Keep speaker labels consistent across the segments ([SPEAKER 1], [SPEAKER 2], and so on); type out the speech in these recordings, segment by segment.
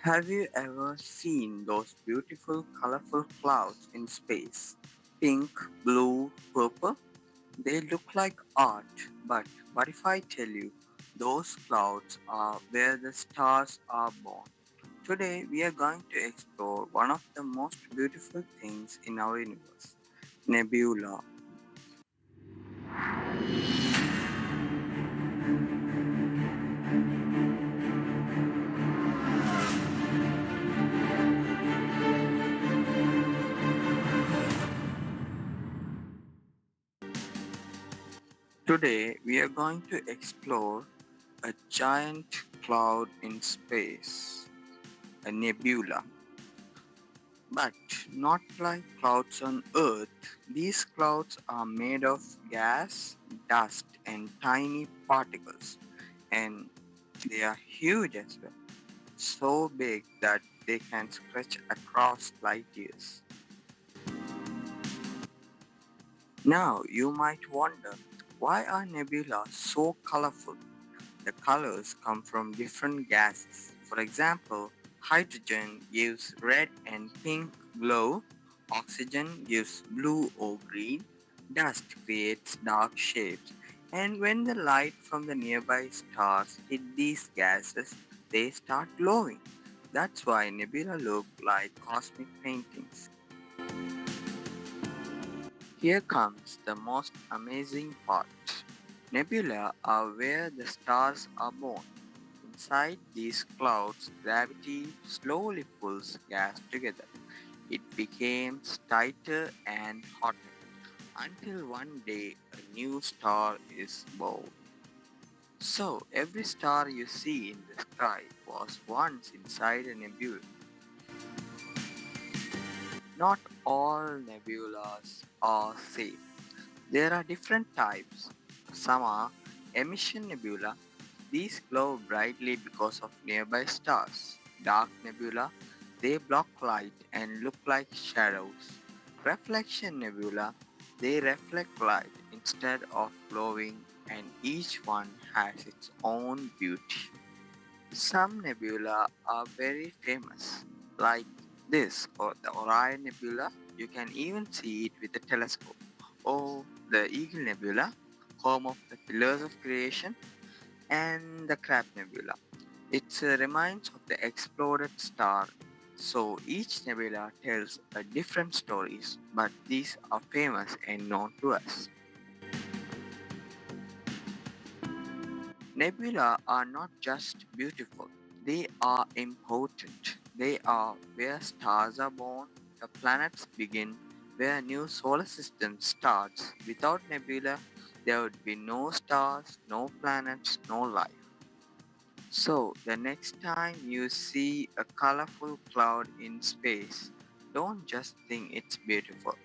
[SPEAKER 1] Have you ever seen those beautiful, colorful clouds in space? Pink, blue, purple? They look like art, but what if I tell you those clouds are where the stars are born? Today, we are going to explore one of the most beautiful things in our universe, nebula. Today, we are going to explore a giant cloud in space, a nebula. But not like clouds on Earth. These clouds are made of gas, dust, and tiny particles, and they are huge as well. So big that they can stretch across light years. Now, you might wonder, why are nebulas so colorful? The colors come from different gases. For example, hydrogen gives red and pink glow, oxygen gives blue or green, dust creates dark shapes, and when the light from the nearby stars hit these gases, they start glowing. That's why nebula look like cosmic paintings. Here comes the most amazing part. Nebula are where the stars are born. Inside these clouds, gravity slowly pulls gas together. It becomes tighter and hotter until one day a new star is born. So, every star you see in the sky was once inside a nebula. Not all nebulas are safe. There are different types. Some are emission nebula. These glow brightly because of nearby stars. Dark nebula, they block light and look like shadows. Reflection nebula, they reflect light instead of glowing, and each one has its own beauty. Some nebula are very famous, like this or the Orion Nebula. You can even see it with a telescope. Or the Eagle Nebula, home of the pillars of creation, and the Crab Nebula. It reminds of the exploded star. So each nebula tells a different stories, but these are famous and known to us. Nebula are not just beautiful, they are important. They are where stars are born, the planets begin, where a new solar system starts. Without nebula, there would be no stars, no planets, no life. So, the next time you see a colorful cloud in space, don't just think it's beautiful.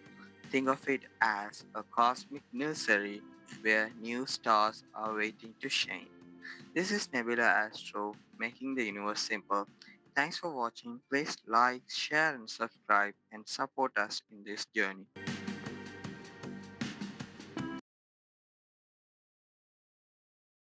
[SPEAKER 1] Think of it as a cosmic nursery where new stars are waiting to shine. This is Nebula Astro, making the universe simple. Thanks for watching. Please like, share, and subscribe and support us in this journey.